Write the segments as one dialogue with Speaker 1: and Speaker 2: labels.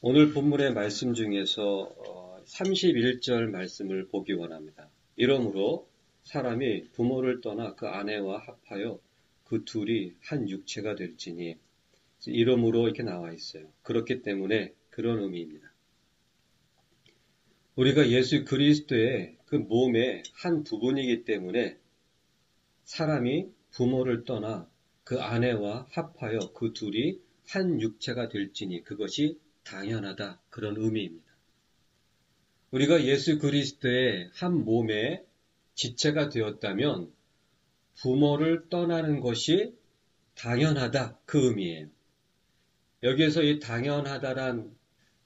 Speaker 1: 오늘 본문의 말씀 중에서 31절 말씀을 보기 원합니다. 이러므로 사람이 부모를 떠나 그 아내와 합하여 그 둘이 한 육체가 될지니, 이러므로 이렇게 나와 있어요. 그렇기 때문에 그런 의미입니다. 우리가 예수 그리스도의 그 몸의 한 부분이기 때문에 사람이 부모를 떠나 그 아내와 합하여 그 둘이 한 육체가 될지니 그것이 당연하다, 그런 의미입니다. 우리가 예수 그리스도의 한 몸의 지체가 되었다면 부모를 떠나는 것이 당연하다, 그 의미예요. 여기에서 이 당연하다란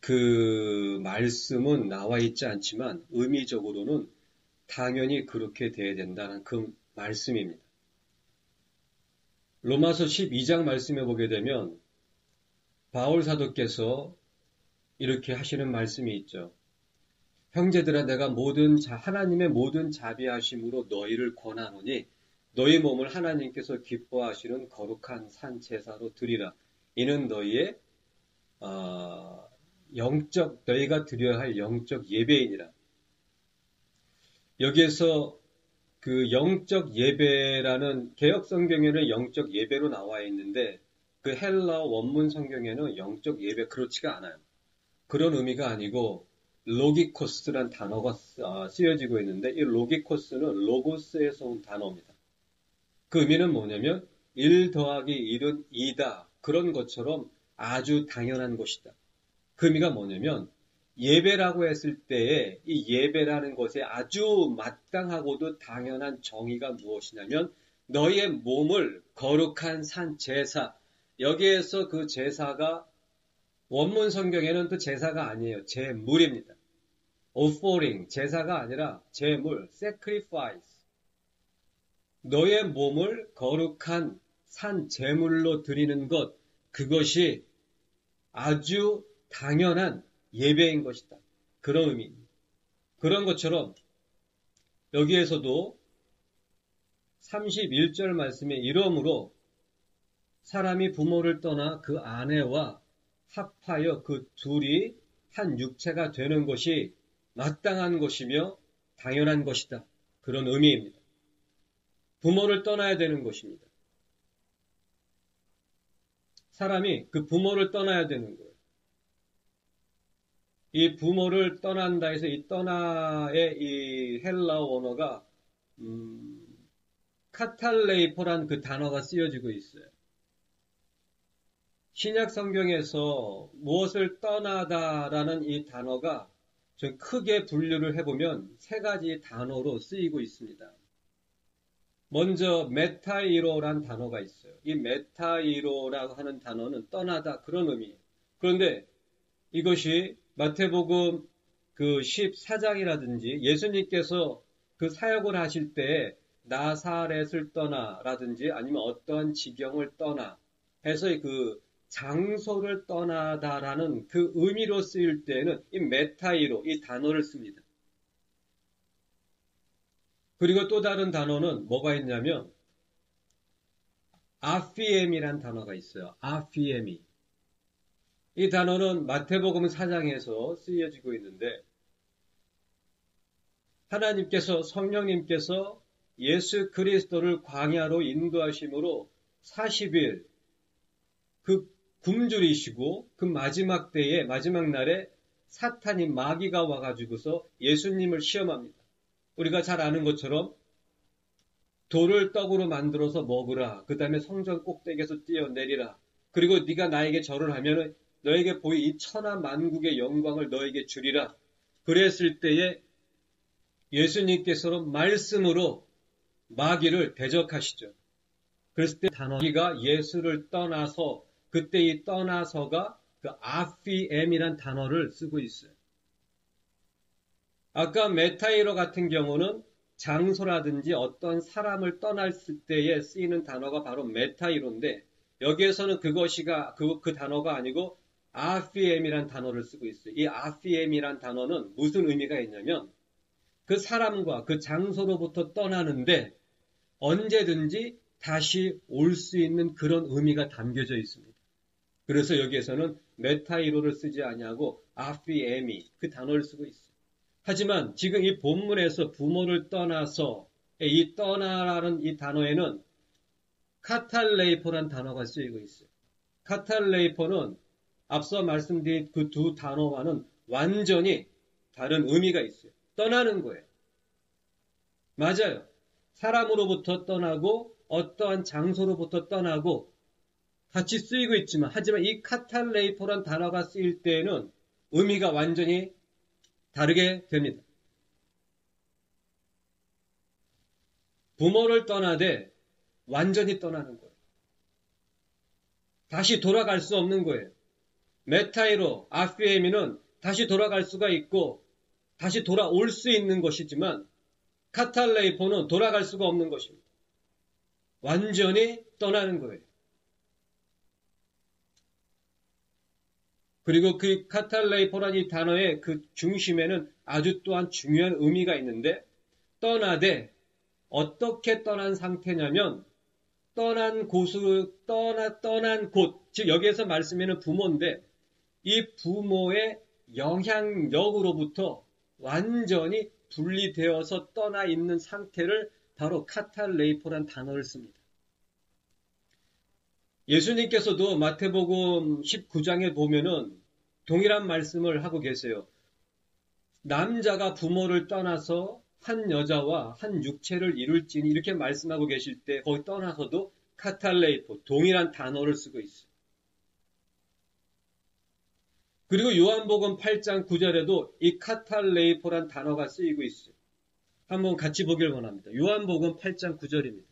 Speaker 1: 그 말씀은 나와 있지 않지만 의미적으로는 당연히 그렇게 돼야 된다는 그 말씀입니다. 로마서 12장 말씀에 보게 되면 바울 사도께서 이렇게 하시는 말씀이 있죠. 형제들아, 내가 하나님의 모든 자비하심으로 너희를 권하노니 너희 몸을 하나님께서 기뻐하시는 거룩한 산 제사로 드리라. 이는 너희의 너희가 드려야 할 영적 예배이니라. 여기에서 그 영적 예배라는 개역 성경에는 영적 예배로 나와 있는데 그 헬라어 원문 성경에는 영적 예배 그렇지가 않아요. 그런 의미가 아니고 로기코스란 단어가 쓰여지고 있는데 이 로기코스는 로고스에서 온 단어입니다. 그 의미는 뭐냐면 1 더하기 1은 2다. 그런 것처럼 아주 당연한 것이다. 그 의미가 뭐냐면 예배라고 했을 때에 이 예배라는 것에 아주 마땅하고도 당연한 정의가 무엇이냐면 너희의 몸을 거룩한 산 제사, 여기에서 그 제사가 원문 성경에는 또 제사가 아니에요. 제물입니다. offering, 제사가 아니라 제물, sacrifice. 너의 몸을 거룩한 산 제물로 드리는 것, 그것이 아주 당연한 예배인 것이다. 그런 의미입니다. 그런 것처럼 여기에서도 31절 말씀에 이러므로 사람이 부모를 떠나 그 아내와 합하여 그 둘이 한 육체가 되는 것이 마땅한 것이며 당연한 것이다. 그런 의미입니다. 부모를 떠나야 되는 것입니다. 사람이 그 부모를 떠나야 되는 거예요. 이 부모를 떠난다 해서 이 떠나의 이 헬라어 원어가 카탈레이포란 그 단어가 쓰여지고 있어요. 신약 성경에서 무엇을 떠나다라는 이 단어가 좀 크게 분류를 해보면 세 가지 단어로 쓰이고 있습니다. 먼저 메타이로란 단어가 있어요. 이 메타이로라고 하는 단어는 떠나다, 그런 의미예요. 그런데 이것이 마태복음 그 14장이라든지 예수님께서 그 사역을 하실 때에 나사렛을 떠나라든지 아니면 어떠한 지경을 떠나 해서 그 장소를 떠나다라는 그 의미로 쓰일 때에는 이 메타이로, 이 단어를 씁니다. 그리고 또 다른 단어는 뭐가 있냐면 아피엠이란 단어가 있어요. 아피엠이. 이 단어는 마태복음 4장에서 쓰여지고 있는데 하나님께서, 성령님께서 예수 그리스도를 광야로 인도하심으로 40일 그 굶주리시고 그 마지막 때에, 마지막 날에 사탄이, 마귀가 와가지고서 예수님을 시험합니다. 우리가 잘 아는 것처럼 돌을 떡으로 만들어서 먹으라. 그 다음에 성전 꼭대기에서 뛰어내리라. 그리고 네가 나에게 절을 하면은 너에게 이 천하 만국의 영광을 너에게 주리라. 그랬을 때에 예수님께서는 말씀으로 마귀를 대적하시죠. 그랬을 때 단어가 예수를 떠나서, 그때 이 떠나서가 그 아피엠이란 단어를 쓰고 있어요. 아까 메타이로 같은 경우는 장소라든지 어떤 사람을 떠났을 때에 쓰이는 단어가 바로 메타이로인데 여기에서는 그 단어가 아니고 아피엠이란 단어를 쓰고 있어요. 이 아피엠이란 단어는 무슨 의미가 있냐면 그 사람과 그 장소로부터 떠나는데 언제든지 다시 올 수 있는 그런 의미가 담겨져 있습니다. 그래서 여기에서는 메타이로를 쓰지 아니하고 아피에미 그 단어를 쓰고 있어요. 하지만 지금 이 본문에서 부모를 떠나서 이 떠나라는 이 단어에는 카탈레이포란 단어가 쓰이고 있어요. 카탈레이포는 앞서 말씀드린 그 두 단어와는 완전히 다른 의미가 있어요. 떠나는 거예요. 맞아요. 사람으로부터 떠나고 어떠한 장소로부터 떠나고 같이 쓰이고 있지만 하지만 이 카탈레이포란 단어가 쓰일 때에는 의미가 완전히 다르게 됩니다. 부모를 떠나되 완전히 떠나는 거예요. 다시 돌아갈 수 없는 거예요. 메타이로, 아피에미는 다시 돌아갈 수가 있고 다시 돌아올 수 있는 것이지만 카탈레이포는 돌아갈 수가 없는 것입니다. 완전히 떠나는 거예요. 그리고 그 카탈레이포라는 이 단어의 그 중심에는 아주 또한 중요한 의미가 있는데 떠나되 어떻게 떠난 상태냐면 떠난 곳, 즉 여기에서 말씀에는 부모인데 이 부모의 영향력으로부터 완전히 분리되어서 떠나 있는 상태를 바로 카탈레이포란 단어를 씁니다. 예수님께서도 마태복음 19장에 보면은 동일한 말씀을 하고 계세요. 남자가 부모를 떠나서 한 여자와 한 육체를 이룰지니 이렇게 말씀하고 계실 때 거기 떠나서도 카탈레이포, 동일한 단어를 쓰고 있어요. 그리고 요한복음 8장 9절에도 이 카탈레이포란 단어가 쓰이고 있어요. 한번 같이 보길 원합니다. 요한복음 8장 9절입니다.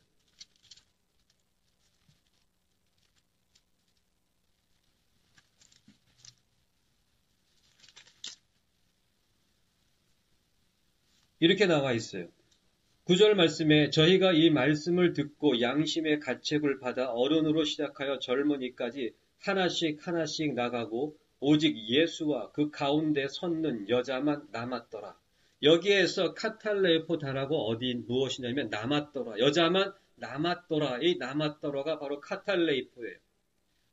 Speaker 1: 이렇게 나와 있어요. 9절 말씀에 저희가 이 말씀을 듣고 양심의 가책을 받아 어른으로 시작하여 젊은이까지 하나씩 하나씩 나가고 오직 예수와 그 가운데 섰는 여자만 남았더라. 여기에서 카탈레이포 단어가 무엇이냐면 남았더라. 여자만 남았더라. 이 남았더라가 바로 카탈레이포예요.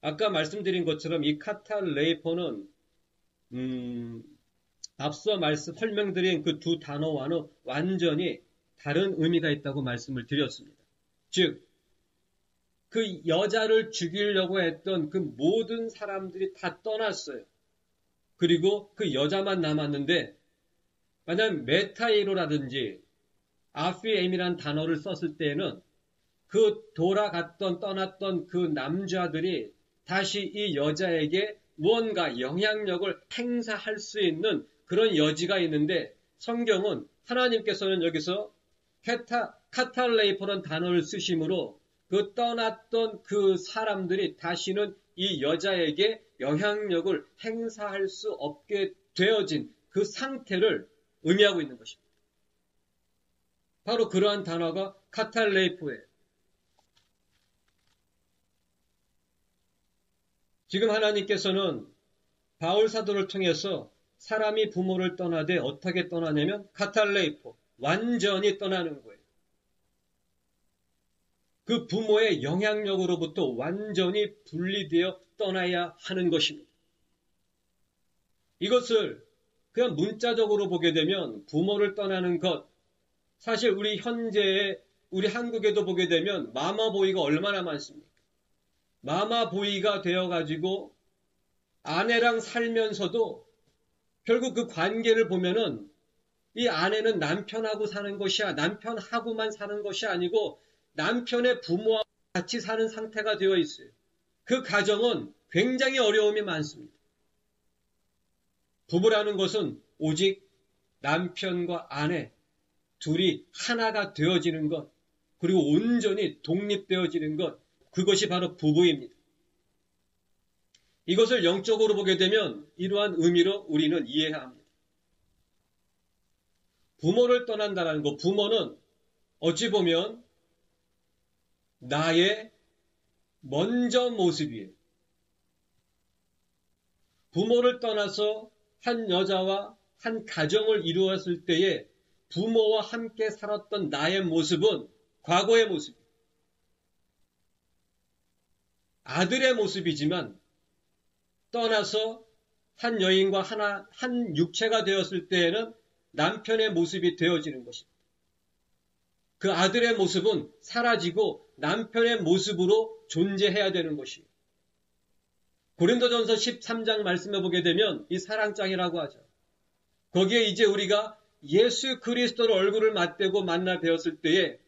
Speaker 1: 아까 말씀드린 것처럼 이 카탈레이포는 앞서 설명드린 그 두 단어와는 완전히 다른 의미가 있다고 말씀을 드렸습니다. 즉, 그 여자를 죽이려고 했던 그 모든 사람들이 다 떠났어요. 그리고 그 여자만 남았는데, 만약 메타이로라든지 아피엠이라는 단어를 썼을 때에는 그 떠났던 그 남자들이 다시 이 여자에게 무언가 영향력을 행사할 수 있는 그런 여지가 있는데 성경은 하나님께서는 여기서 카탈레이포라는 단어를 쓰심으로 그 떠났던 그 사람들이 다시는 이 여자에게 영향력을 행사할 수 없게 되어진 그 상태를 의미하고 있는 것입니다. 바로 그러한 단어가 카탈레이포예요. 지금 하나님께서는 바울 사도를 통해서 사람이 부모를 떠나되 어떻게 떠나냐면 카탈레이포, 완전히 떠나는 거예요. 그 부모의 영향력으로부터 완전히 분리되어 떠나야 하는 것입니다. 이것을 그냥 문자적으로 보게 되면 부모를 떠나는 것, 사실 우리 한국에도 보게 되면 마마보이가 얼마나 많습니까? 마마보이가 되어가지고 아내랑 살면서도 결국 그 관계를 보면은 이 아내는 남편하고 사는 것이야, 남편하고만 사는 것이 아니고 남편의 부모와 같이 사는 상태가 되어 있어요. 그 가정은 굉장히 어려움이 많습니다. 부부라는 것은 오직 남편과 아내 둘이 하나가 되어지는 것, 그리고 온전히 독립되어지는 것, 그것이 바로 부부입니다. 이것을 영적으로 보게 되면 이러한 의미로 우리는 이해해야 합니다. 부모를 떠난다는 것, 부모는 어찌 보면 나의 먼저 모습이에요. 부모를 떠나서 한 여자와 한 가정을 이루었을 때에 부모와 함께 살았던 나의 모습은 과거의 모습이에요. 아들의 모습이지만 떠나서 한 여인과 한 육체가 되었을 때에는 남편의 모습이 되어지는 것입니다. 그 아들의 모습은 사라지고 남편의 모습으로 존재해야 되는 것이에요. 고린도전서 13장 말씀해 보게 되면 이 사랑장이라고 하죠. 거기에 이제 우리가 예수 그리스도를 얼굴을 맞대고 만나 뵈었을 때에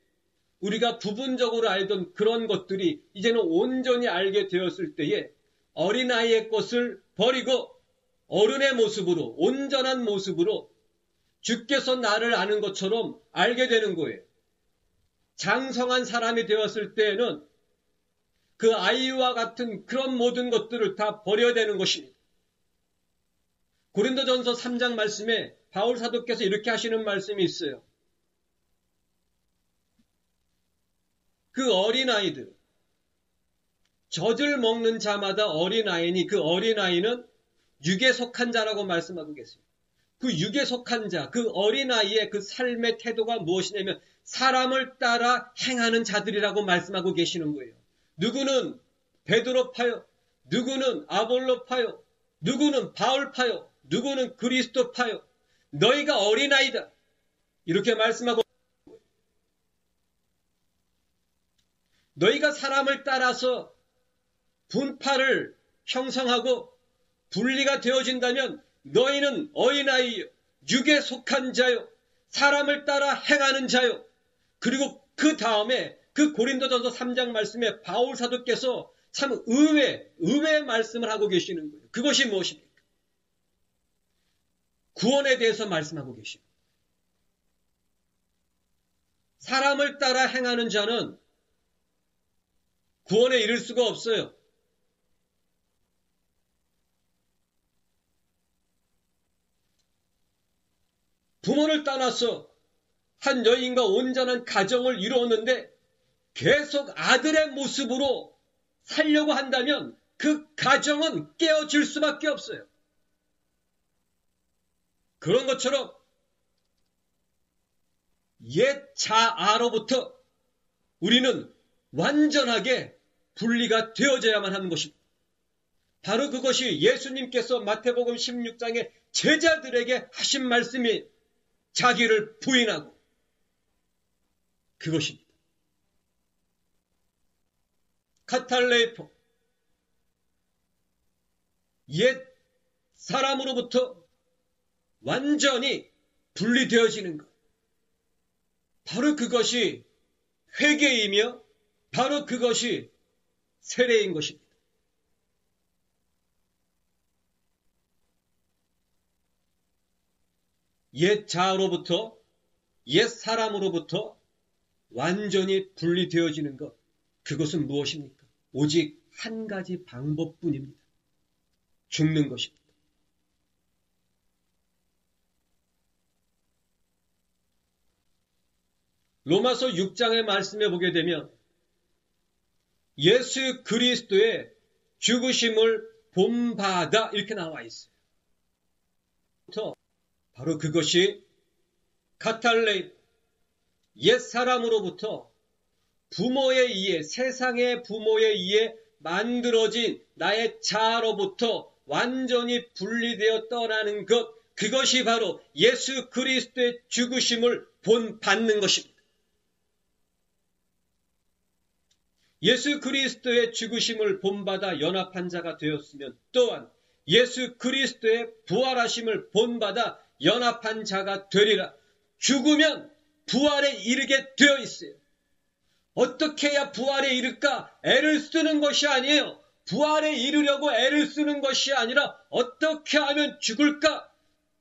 Speaker 1: 우리가 부분적으로 알던 그런 것들이 이제는 온전히 알게 되었을 때에 어린아이의 것을 버리고 어른의 모습으로, 온전한 모습으로 주께서 나를 아는 것처럼 알게 되는 거예요. 장성한 사람이 되었을 때에는 그 아이와 같은 그런 모든 것들을 다 버려야 되는 것입니다. 고린도전서 3장 말씀에 바울 사도께서 이렇게 하시는 말씀이 있어요. 그 어린아이들, 젖을 먹는 자마다 어린아이니 그 어린아이는 육에 속한 자라고 말씀하고 계십니다. 그 육에 속한 자, 그 어린아이의 그 삶의 태도가 무엇이냐면 사람을 따라 행하는 자들이라고 말씀하고 계시는 거예요. 누구는 베드로파요, 누구는 아볼로파요, 누구는 바울파요, 누구는 그리스도파요. 너희가 어린아이다. 이렇게 말씀하고 너희가 사람을 따라서 분파를 형성하고 분리가 되어진다면 너희는 어린아이요, 육에 속한 자요, 사람을 따라 행하는 자요. 그리고 그 다음에 그 고린도전서 3장 말씀에 바울 사도께서 참 의외의 말씀을 하고 계시는 거예요. 그것이 무엇입니까? 구원에 대해서 말씀하고 계십니다. 사람을 따라 행하는 자는 구원에 이를 수가 없어요. 부모를 떠나서 한 여인과 온전한 가정을 이루었는데 계속 아들의 모습으로 살려고 한다면 그 가정은 깨어질 수밖에 없어요. 그런 것처럼 옛 자아로부터 우리는 완전하게 분리가 되어져야만 하는 것입니다. 바로 그것이 예수님께서 마태복음 16장에 제자들에게 하신 말씀이 자기를 부인하고 그것입니다. 카탈레이포, 옛 사람으로부터 완전히 분리되어지는 것. 바로 그것이 회개이며 바로 그것이 세례인 것입니다. 옛 자아로부터 옛 사람으로부터 완전히 분리되어지는 것. 그것은 무엇입니까? 오직 한 가지 방법뿐입니다. 죽는 것입니다. 로마서 6장의 말씀에 보게 되면 예수 그리스도의 죽으심을 본받아 이렇게 나와 있어요. 바로 그것이 카탈레이, 옛 사람으로부터 부모에 의해, 세상의 부모에 의해 만들어진 나의 자아로부터 완전히 분리되어 떠나는 것, 그것이 바로 예수 그리스도의 죽으심을 본받는 것입니다. 예수 그리스도의 죽으심을 본받아 연합한 자가 되었으면 또한 예수 그리스도의 부활하심을 본받아 연합한 자가 되리라. 죽으면 부활에 이르게 되어 있어요. 어떻게 해야 부활에 이를까? 애를 쓰는 것이 아니에요. 부활에 이르려고 애를 쓰는 것이 아니라 어떻게 하면 죽을까?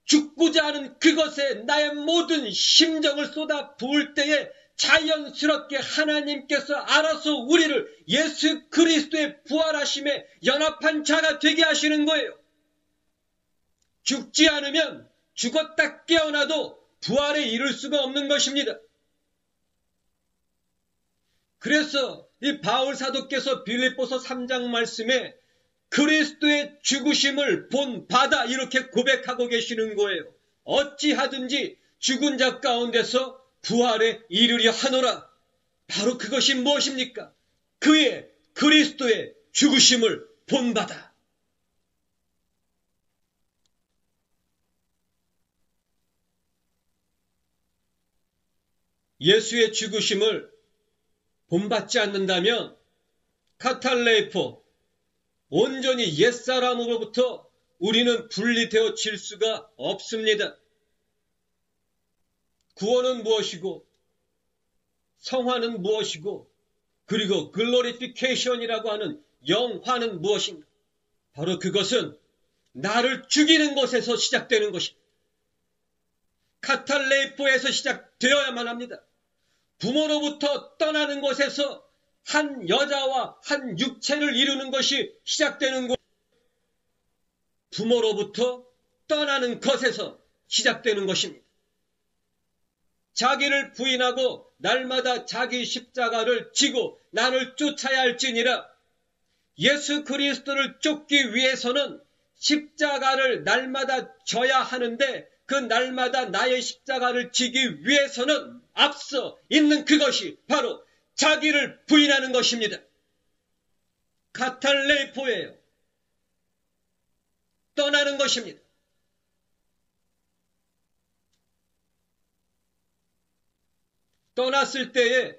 Speaker 1: 죽고자 하는 그것에 나의 모든 심정을 쏟아 부을 때에 자연스럽게 하나님께서 알아서 우리를 예수 그리스도의 부활하심에 연합한 자가 되게 하시는 거예요. 죽지 않으면 죽었다 깨어나도 부활에 이를 수가 없는 것입니다. 그래서 이 바울 사도께서 빌립보서 3장 말씀에 그리스도의 죽으심을 본받아 이렇게 고백하고 계시는 거예요. 어찌하든지 죽은 자 가운데서 부활에 이르려 하노라. 바로 그것이 무엇입니까? 그의 그리스도의 죽으심을 본받아. 예수의 죽으심을 본받지 않는다면 카탈레이포, 온전히 옛사람으로부터 우리는 분리되어질 수가 없습니다. 구원은 무엇이고 성화는 무엇이고 그리고 글로리피케이션이라고 하는 영화는 무엇인가? 바로 그것은 나를 죽이는 것에서 시작되는 것입니다. 카탈레이포에서 시작되어야만 합니다. 부모로부터 떠나는 것에서 한 여자와 한 육체를 이루는 것이 시작되는 것. 부모로부터 떠나는 것에서 시작되는 것입니다. 자기를 부인하고 날마다 자기 십자가를 지고 나를 쫓아야 할지니라. 예수 그리스도를 쫓기 위해서는 십자가를 날마다 져야 하는데 그 날마다 나의 십자가를 지기 위해서는 앞서 있는 그것이 바로 자기를 부인하는 것입니다. 카탈레이포예요. 떠나는 것입니다. 떠났을 때에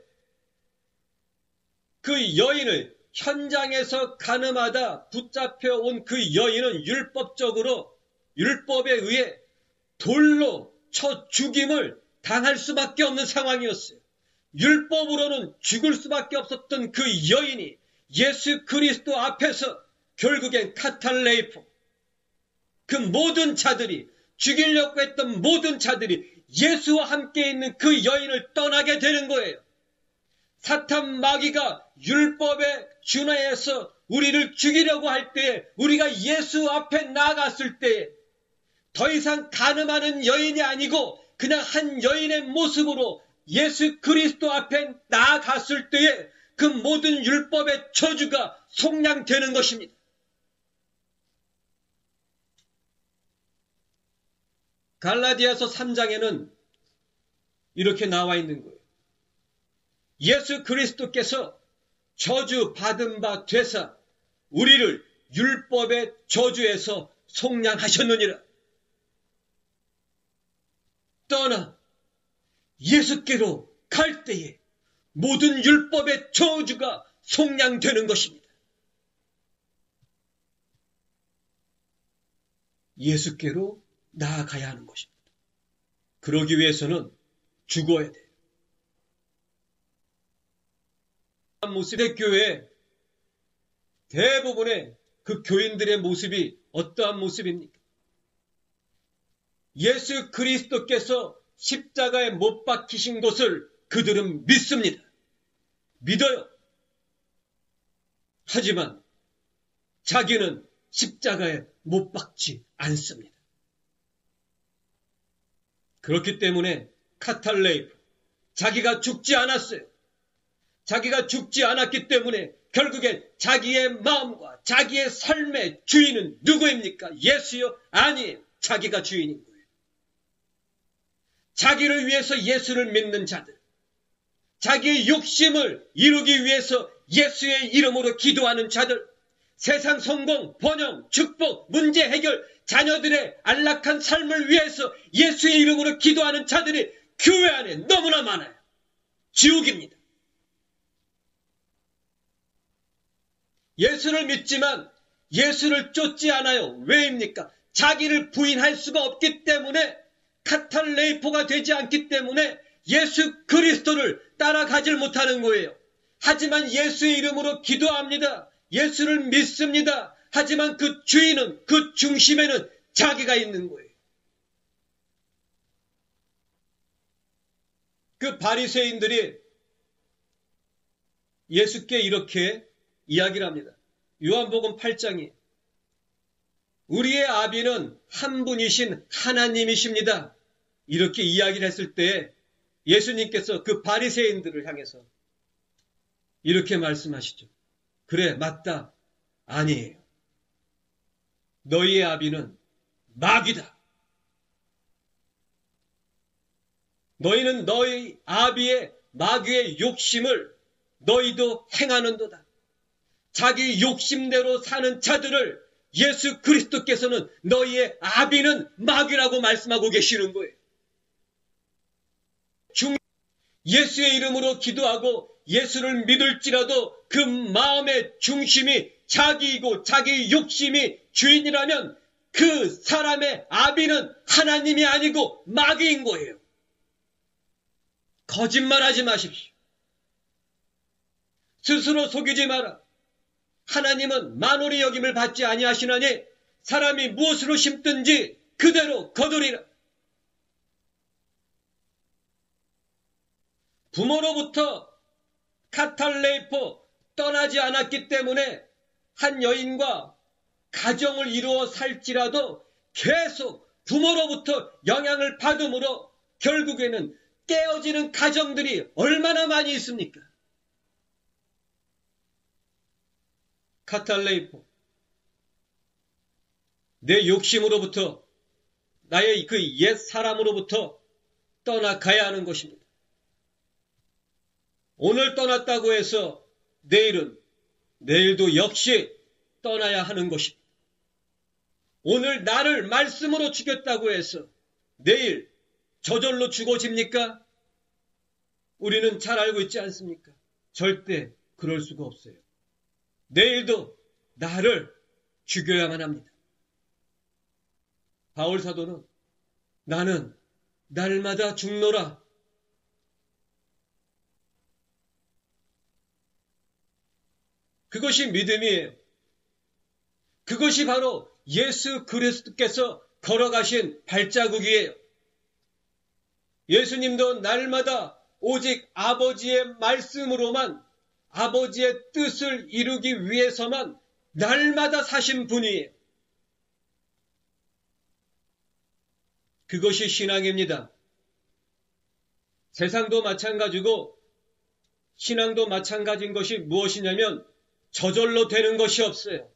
Speaker 1: 그 여인을 현장에서 가늠하다 붙잡혀 온 그 여인은 율법적으로 율법에 의해 돌로 쳐 죽임을 당할 수밖에 없는 상황이었어요. 율법으로는 죽을 수밖에 없었던 그 여인이 예수 그리스도 앞에서 결국엔 카탈레이포, 그 모든 자들이 죽이려고 했던 모든 자들이 예수와 함께 있는 그 여인을 떠나게 되는 거예요. 사탄 마귀가 율법에 준하여서 우리를 죽이려고 할 때에 우리가 예수 앞에 나아갔을 때에 더 이상 간음하는 여인이 아니고 그냥 한 여인의 모습으로 예수 그리스도 앞에 나아갔을 때에 그 모든 율법의 저주가 속량되는 것입니다. 갈라디아서 3장에는 이렇게 나와 있는 거예요. 예수 그리스도께서 저주 받은 바 되사 우리를 율법의 저주에서 속량하셨느니라. 떠나 예수께로 갈 때에 모든 율법의 저주가 속량되는 것입니다. 예수께로 나아가야 하는 것입니다. 그러기 위해서는 죽어야 돼요. 모습의 교회 대부분의 그 교인들의 모습이 어떠한 모습입니까? 예수 그리스도께서 십자가에 못 박히신 것을 그들은 믿습니다. 믿어요. 하지만 자기는 십자가에 못 박지 않습니다. 그렇기 때문에 카탈레이프, 자기가 죽지 않았어요. 자기가 죽지 않았기 때문에 결국엔 자기의 마음과 자기의 삶의 주인은 누구입니까? 예수요? 아니에요. 자기가 주인인 거예요. 자기를 위해서 예수를 믿는 자들, 자기의 욕심을 이루기 위해서 예수의 이름으로 기도하는 자들, 세상 성공, 번영, 축복, 문제 해결, 자녀들의 안락한 삶을 위해서 예수의 이름으로 기도하는 자들이 교회 안에 너무나 많아요. 지옥입니다. 예수를 믿지만 예수를 쫓지 않아요. 왜입니까? 자기를 부인할 수가 없기 때문에, 카탈레이포가 되지 않기 때문에 예수 그리스도를 따라가질 못하는 거예요. 하지만 예수의 이름으로 기도합니다. 예수를 믿습니다. 하지만 그 주인은, 그 중심에는 자기가 있는 거예요. 그 바리새인들이 예수께 이렇게 이야기를 합니다. 요한복음 8장이 우리의 아비는 한 분이신 하나님이십니다. 이렇게 이야기를 했을 때 예수님께서 그 바리새인들을 향해서 이렇게 말씀하시죠. 그래, 맞다. 아니에요. 너희의 아비는 마귀다. 너희는 너희 아비의 마귀의 욕심을 너희도 행하는도다. 자기 욕심대로 사는 자들을 예수 그리스도께서는 너희의 아비는 마귀라고 말씀하고 계시는 거예요. 예수의 이름으로 기도하고 예수를 믿을지라도 그 마음의 중심이 자기이고 자기 욕심이 주인이라면 그 사람의 아비는 하나님이 아니고 마귀인 거예요. 거짓말하지 마십시오. 스스로 속이지 마라. 하나님은 만홀의 여김을 받지 아니하시나니 사람이 무엇으로 심든지 그대로 거두리라. 부모로부터 카탈레이포 떠나지 않았기 때문에 한 여인과 가정을 이루어 살지라도 계속 부모로부터 영향을 받음으로 결국에는 깨어지는 가정들이 얼마나 많이 있습니까? 카탈레이포, 내 욕심으로부터 나의 그 옛 사람으로부터 떠나가야 하는 것입니다. 오늘 떠났다고 해서 내일도 역시 떠나야 하는 것입니다. 오늘 나를 말씀으로 죽였다고 해서 내일 저절로 죽어집니까? 우리는 잘 알고 있지 않습니까? 절대 그럴 수가 없어요. 내일도 나를 죽여야만 합니다. 바울 사도는 나는 날마다 죽노라. 그것이 믿음이에요. 그것이 바로 예수 그리스도께서 걸어가신 발자국이에요. 예수님도 날마다 오직 아버지의 말씀으로만 아버지의 뜻을 이루기 위해서만 날마다 사신 분이에요. 그것이 신앙입니다. 세상도 마찬가지고 신앙도 마찬가지인 것이 무엇이냐면 저절로 되는 것이 없어요.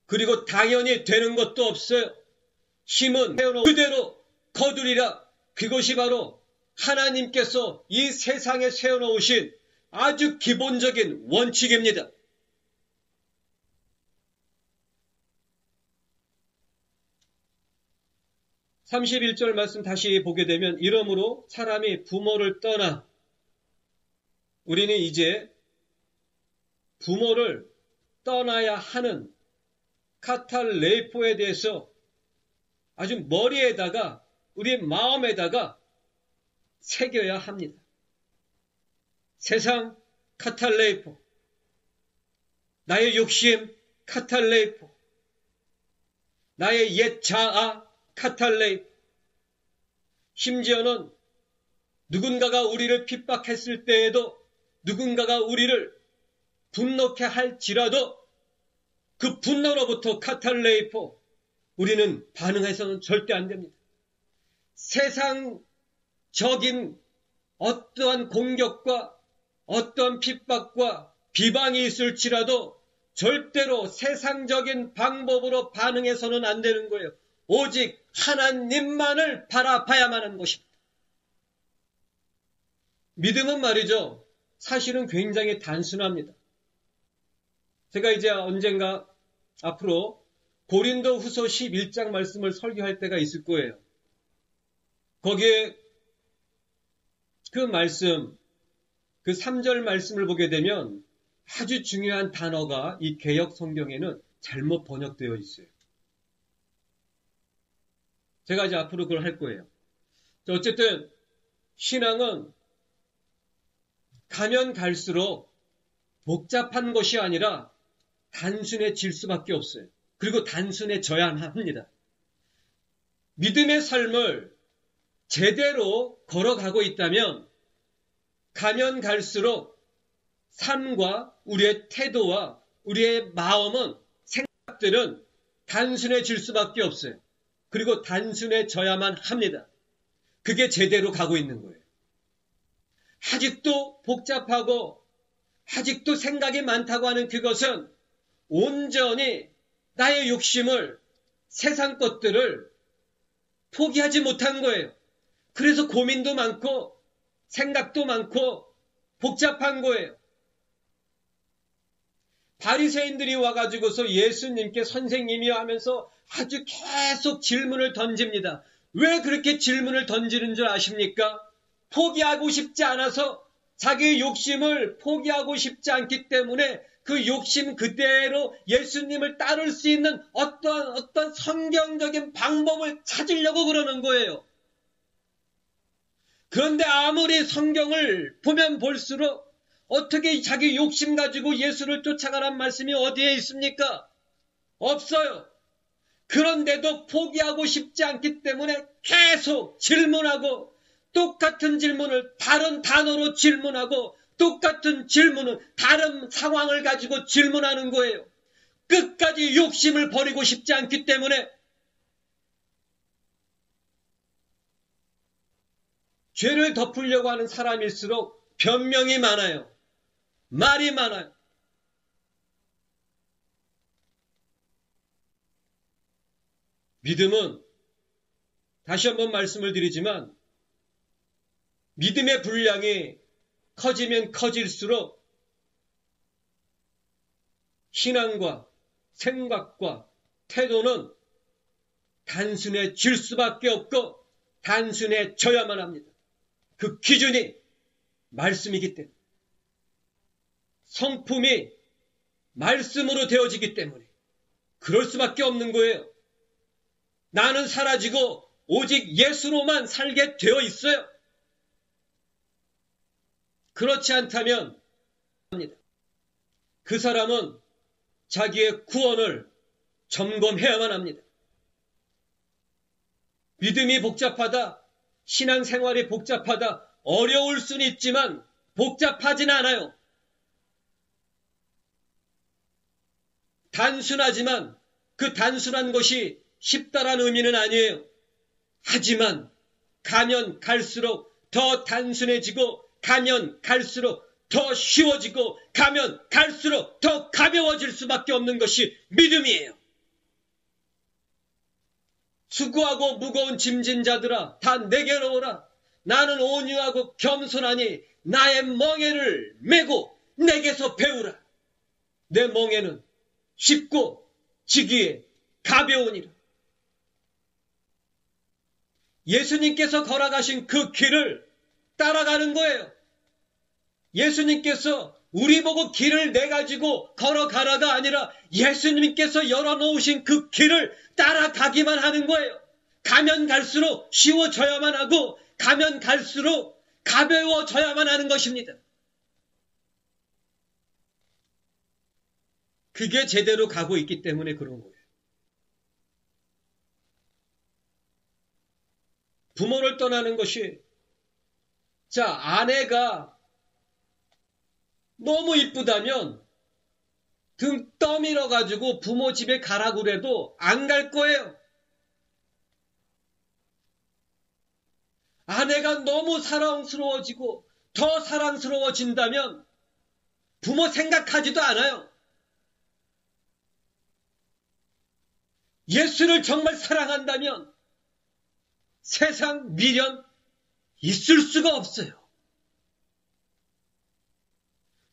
Speaker 1: 그리고 당연히 되는 것도 없어요. 힘은 그대로 거두리라. 그것이 바로 하나님께서 이 세상에 세워놓으신 아주 기본적인 원칙입니다. (31절) 말씀 다시 보게 되면 이러므로 사람이 부모를 떠나 우리는 이제 부모를 떠나야 하는 카탈레이포에 대해서 아주 머리에다가 우리의 마음에다가 새겨야 합니다. 세상 카탈레이포, 나의 욕심 카탈레이포, 나의 옛 자아 카탈레이포, 심지어는 누군가가 우리를 핍박했을 때에도 누군가가 우리를 분노케 할지라도 그 분노로부터 카탈레이포, 우리는 반응해서는 절대 안 됩니다. 세상적인 어떠한 공격과 어떠한 핍박과 비방이 있을지라도 절대로 세상적인 방법으로 반응해서는 안 되는 거예요. 오직 하나님만을 바라봐야만 하는 것입니다. 믿음은 말이죠. 사실은 굉장히 단순합니다. 제가 이제 언젠가 앞으로 고린도 후서 11장 말씀을 설교할 때가 있을 거예요. 거기에 그 말씀, 그 3절 말씀을 보게 되면 아주 중요한 단어가 이 개역 성경에는 잘못 번역되어 있어요. 제가 이제 앞으로 그걸 할 거예요. 어쨌든 신앙은 가면 갈수록 복잡한 것이 아니라 단순해질 수밖에 없어요. 그리고 단순해져야 합니다. 믿음의 삶을 제대로 걸어가고 있다면 가면 갈수록 삶과 우리의 태도와 우리의 마음은 생각들은 단순해질 수밖에 없어요. 그리고 단순해져야만 합니다. 그게 제대로 가고 있는 거예요. 아직도 복잡하고 아직도 생각이 많다고 하는 그것은 온전히 나의 욕심을, 세상 것들을 포기하지 못한 거예요. 그래서 고민도 많고 생각도 많고 복잡한 거예요. 바리새인들이 와가지고서 예수님께 선생님이여 하면서 아주 계속 질문을 던집니다. 왜 그렇게 질문을 던지는 줄 아십니까? 포기하고 싶지 않아서 자기의 욕심을 포기하고 싶지 않기 때문에 그 욕심 그대로 예수님을 따를 수 있는 어떤 성경적인 방법을 찾으려고 그러는 거예요. 그런데 아무리 성경을 보면 볼수록 어떻게 자기 욕심 가지고 예수를 쫓아가란 말씀이 어디에 있습니까? 없어요. 그런데도 포기하고 싶지 않기 때문에 계속 질문하고 똑같은 질문을 다른 단어로 질문하고 똑같은 질문은 다른 상황을 가지고 질문하는 거예요. 끝까지 욕심을 버리고 싶지 않기 때문에 죄를 덮으려고 하는 사람일수록 변명이 많아요. 말이 많아요. 믿음은 다시 한번 말씀을 드리지만 믿음의 분량이 커지면 커질수록 신앙과 생각과 태도는 단순해질 수밖에 없고 단순해져야만 합니다. 그 기준이 말씀이기 때문에 성품이 말씀으로 되어지기 때문에 그럴 수밖에 없는 거예요. 나는 사라지고 오직 예수로만 살게 되어 있어요. 그렇지 않다면 그 사람은 자기의 구원을 점검해야만 합니다. 믿음이 복잡하다, 신앙생활이 복잡하다, 어려울 수는 있지만 복잡하진 않아요. 단순하지만 그 단순한 것이 쉽다라는 의미는 아니에요. 하지만 가면 갈수록 더 단순해지고 가면 갈수록 더 쉬워지고 가면 갈수록 더 가벼워질 수밖에 없는 것이 믿음이에요. 수고하고 무거운 짐진 자들아 다 내게로 오라. 나는 온유하고 겸손하니 나의 멍에를 메고 내게서 배우라. 내 멍에는 쉽고 지기에 가벼우니라. 예수님께서 걸어가신 그 길을 따라가는 거예요. 예수님께서 우리 보고 길을 내가지고 걸어가라가 아니라 예수님께서 열어놓으신 그 길을 따라가기만 하는 거예요. 가면 갈수록 쉬워져야만 하고 가면 갈수록 가벼워져야만 하는 것입니다. 그게 제대로 가고 있기 때문에 그런 거예요. 부모를 떠나는 것이 아내가 너무 이쁘다면 등 떠밀어 가지고 부모 집에 가라고 그래도 안 갈 거예요. 아내가 너무 사랑스러워지고 더 사랑스러워진다면 부모 생각하지도 않아요. 예수를 정말 사랑한다면 세상 미련 있을 수가 없어요.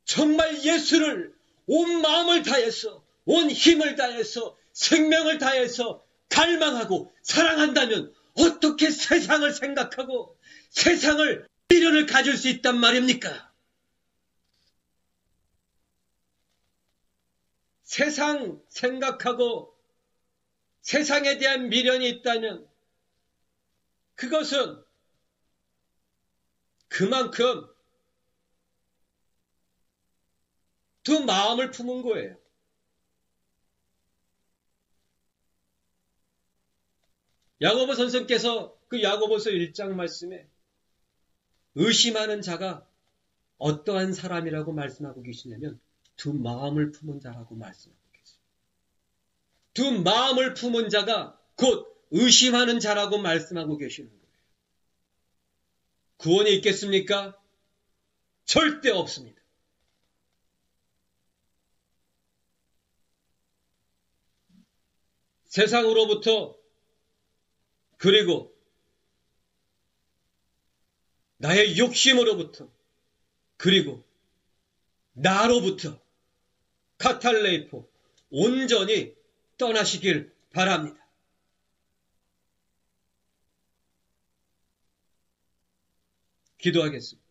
Speaker 1: 정말 예수를 온 마음을 다해서 온 힘을 다해서 생명을 다해서 갈망하고 사랑한다면 어떻게 세상을 생각하고 세상을 미련을 가질 수 있단 말입니까? 세상 생각하고 세상에 대한 미련이 있다면 그것은 그만큼 두 마음을 품은 거예요. 야고보 선생께서 그 야고보서 1장 말씀에 의심하는 자가 어떠한 사람이라고 말씀하고 계시냐면 두 마음을 품은 자라고 말씀하고 계세요. 두 마음을 품은 자가 곧 의심하는 자라고 말씀하고 계시는 거예요. 구원이 있겠습니까? 절대 없습니다. 세상으로부터 그리고 나의 욕심으로부터 그리고 나로부터 카탈레이포 온전히 떠나시길 바랍니다. 기도하겠습니다.